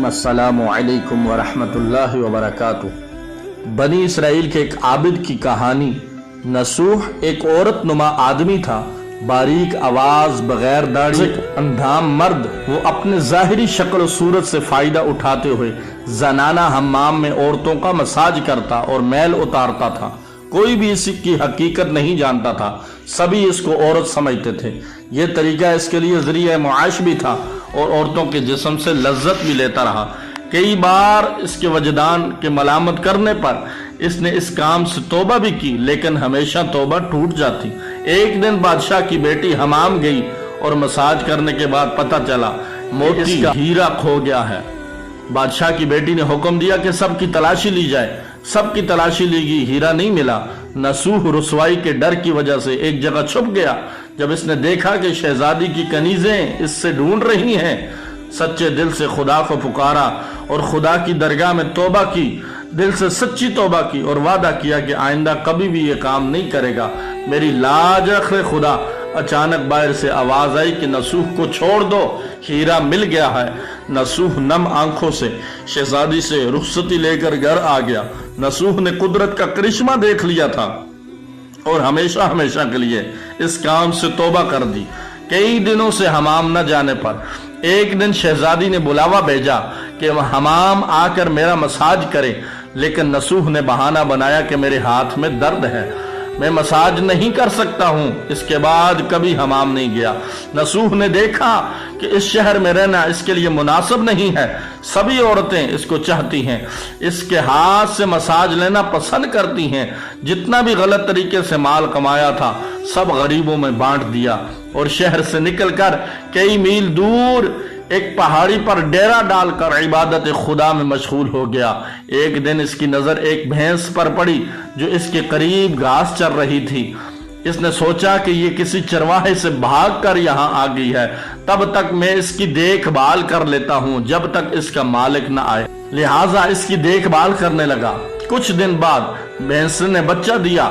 السلام علیکم ورحمۃ اللہ وبرکاتہ۔ بنی اسرائیل کے ایک عابد کی کہانی۔ نصوح ایک عورت نما آدمی تھا، باریک آواز، بغیر داڑھی، اندھام مرد۔ وہ اپنے ظاہری شکل و صورت سے فائدہ اٹھاتے ہوئے زنانہ حمام میں عورتوں کا مساج کرتا اور میل اتارتا تھا۔ کوئی بھی اس کی حقیقت نہیں جانتا تھا، سبھی اس کو عورت سمجھتے تھے۔ یہ طریقہ اس کے لیے ذریعہ معاش بھی تھا اور عورتوں کے جسم سے لذت بھی لیتا رہا۔ کئی بار اس کے وجدان کے ملامت کرنے پر اس نے اس کام سے توبہ بھی کی، لیکن ہمیشہ توبہ ٹوٹ جاتی۔ ایک دن بادشاہ کی بیٹی حمام گئی اور مساج کرنے کے بعد پتہ چلا موتی کا ہیرا کھو گیا ہے۔ بادشاہ کی بیٹی نے حکم دیا کہ سب کی تلاشی لی جائے۔ سب کی تلاشی لی گئی، ہیرا نہیں ملا۔ نصوح رسوائی کے ڈر کی وجہ سے ایک جگہ چھپ گیا۔ جب اس نے دیکھا کہ شہزادی کی کنیزیں اس سے ڈھونڈ رہی ہیں، سچے دل سے خدا کو پکارا اور خدا کی درگاہ میں توبہ کی، دل سے سچی توبہ کی اور وعدہ کیا کہ آئندہ کبھی بھی یہ کام نہیں کرے گا۔ میری لاج رکھے خدا۔ اچانک باہر سے آواز آئی کہ نصوح کو چھوڑ دو، ہیرا مل گیا ہے۔ نصوح نم آنکھوں سے شہزادی سے رخصتی لے کر گھر آ گیا۔ نصوح نے قدرت کا کرشمہ دیکھ لیا تھا اور ہمیشہ ہمیشہ کے لیے اس کام سے توبہ کر دی۔ کئی دنوں سے حمام نہ جانے پر ایک دن شہزادی نے بلاوا بھیجا کہ حمام آ کر میرا مساج کرے، لیکن نصوح نے بہانہ بنایا کہ میرے ہاتھ میں درد ہے، میں مساج نہیں کر سکتا ہوں۔ اس کے بعد کبھی حمام نہیں گیا۔ نصوح نے دیکھا کہ اس شہر میں رہنا اس کے لیے مناسب نہیں ہے، سبھی عورتیں اس کو چاہتی ہیں، اس کے ہاتھ سے مساج لینا پسند کرتی ہیں۔ جتنا بھی غلط طریقے سے مال کمایا تھا سب غریبوں میں بانٹ دیا اور شہر سے نکل کر کئی میل دور ایک پہاڑی پر ڈیرا ڈال کر عبادت خدا میں مشغول ہو گیا۔ ایک دن اس کی نظر ایک بھینس پر پڑی جو اس کے قریب گھاس چر رہی تھی۔ اس نے سوچا کہ یہ کسی چرواہے سے بھاگ کر یہاں آ گئی ہے، تب تک میں اس کی دیکھ بھال کر لیتا ہوں جب تک اس کا مالک نہ آئے۔ لہٰذا اس کی دیکھ بھال کرنے لگا۔ کچھ دن بعد بھینس نے بچہ دیا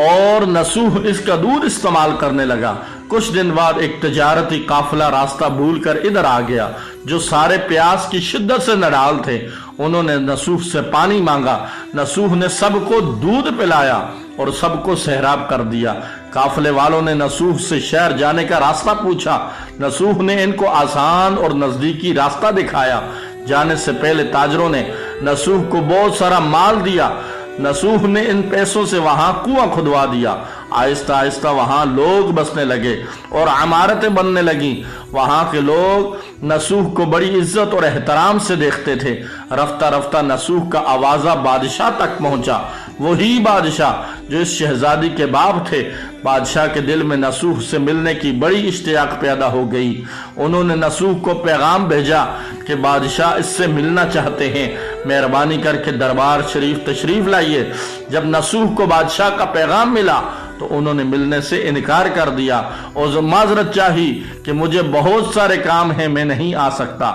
اور نصوح اس کا دودھ استعمال کرنے لگا۔ کچھ دن بعد ایک تجارتی قافلہ راستہ بھول کر ادھر آ گیا جو سارے پیاس کی شدت سے نڈال تھے۔ انہوں نے نصوح سے پانی مانگا۔ نصوح نے سب کو دودھ پلایا اور سب کو سیراب کر دیا۔ قافلے والوں نے نصوح سے شہر جانے کا راستہ پوچھا۔ نصوح نے ان کو آسان اور نزدیکی راستہ دکھایا۔ جانے سے پہلے تاجروں نے نصوح کو بہت سارا مال دیا۔ نصوح نے ان پیسوں سے وہاں کنواں کھدوا دیا۔ آہستہ آہستہ وہاں لوگ بسنے لگے اور عمارتیں بننے لگیں۔ وہاں کے لوگ نصوح کو بڑی عزت اور احترام سے دیکھتے تھے۔ رفتہ رفتہ نصوح کا آوازہ بادشاہ تک پہنچا، وہی بادشاہ جو اس شہزادی کے باپ تھے۔ بادشاہ کے دل میں نصوح سے ملنے کی بڑی اشتیاق پیدا ہو گئی۔ انہوں نے نصوح کو پیغام بھیجا کہ بادشاہ اس سے ملنا چاہتے ہیں، مہربانی کر کے دربار شریف تشریف لائیے۔ جب نصوح کو بادشاہ کا پیغام ملا تو انہوں نے ملنے سے انکار کر دیا اور معذرت چاہی کہ مجھے بہت سارے کام ہیں، میں نہیں آ سکتا۔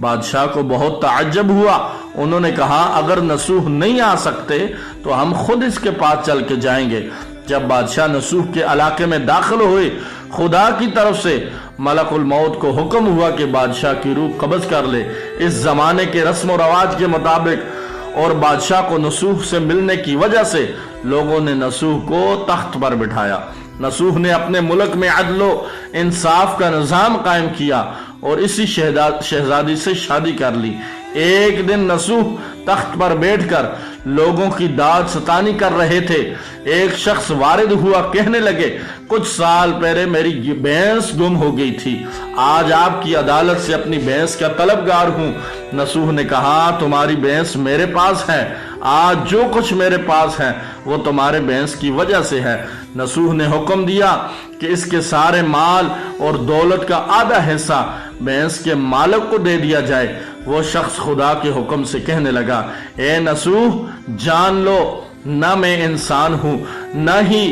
بادشاہ کو بہت تعجب ہوا۔ انہوں نے کہا اگر نصوح نہیں آ سکتے تو ہم خود اس کے پاس چل کے جائیں گے۔ جب بادشاہ نصوح کے علاقے میں داخل ہوئے، خدا کی طرف سے ملک الموت کو حکم ہوا کہ بادشاہ کی روح قبض کر لے۔ اس زمانے کے رسم و رواج کے مطابق اور بادشاہ کو نصوح سے ملنے کی وجہ سے لوگوں نے نصوح کو تخت پر بٹھایا۔ نصوح نے اپنے ملک میں عدل و انصاف کا نظام قائم کیا اور اسی شہزادی سے شادی کر لی۔ ایک دن نصوح تخت پر بیٹھ کر لوگوں کی داد ستانی کر رہے تھے۔ ایک شخص وارد ہوا، کہنے لگے کچھ سال پہلے میری بھینس گم ہو گئی تھی، آج آپ کی عدالت سے اپنی بھینس کا طلبگار ہوں۔ نصوح نے کہا تمہاری بھینس میرے پاس ہے، آج جو کچھ میرے پاس ہے وہ تمہارے بھینس کی وجہ سے ہے۔ نصوح نے حکم دیا کہ اس کے سارے مال اور دولت کا آدھا حصہ بھینس کے مالک کو دے دیا جائے۔ وہ شخص خدا کے حکم سے کہنے لگا اے نصوح جان لو نہ میں انسان ہوں نہ ہی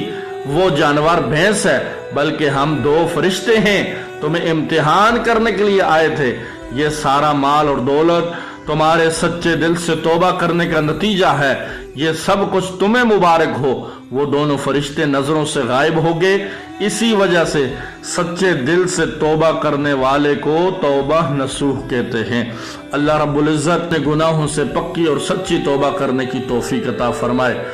وہ جانور بھینس ہے، بلکہ ہم دو فرشتے ہیں، تمہیں امتحان کرنے کے لیے آئے تھے یہ سارا مال اور دولت تمہارے سچے دل سے توبہ کرنے کا نتیجہ ہے، یہ سب کچھ تمہیں مبارک ہو۔ وہ دونوں فرشتے نظروں سے غائب ہو گئے۔ اسی وجہ سے سچے دل سے توبہ کرنے والے کو توبہ نصوح کہتے ہیں۔ اللہ رب العزت نے گناہوں سے پکی اور سچی توبہ کرنے کی توفیق عطا فرمائے۔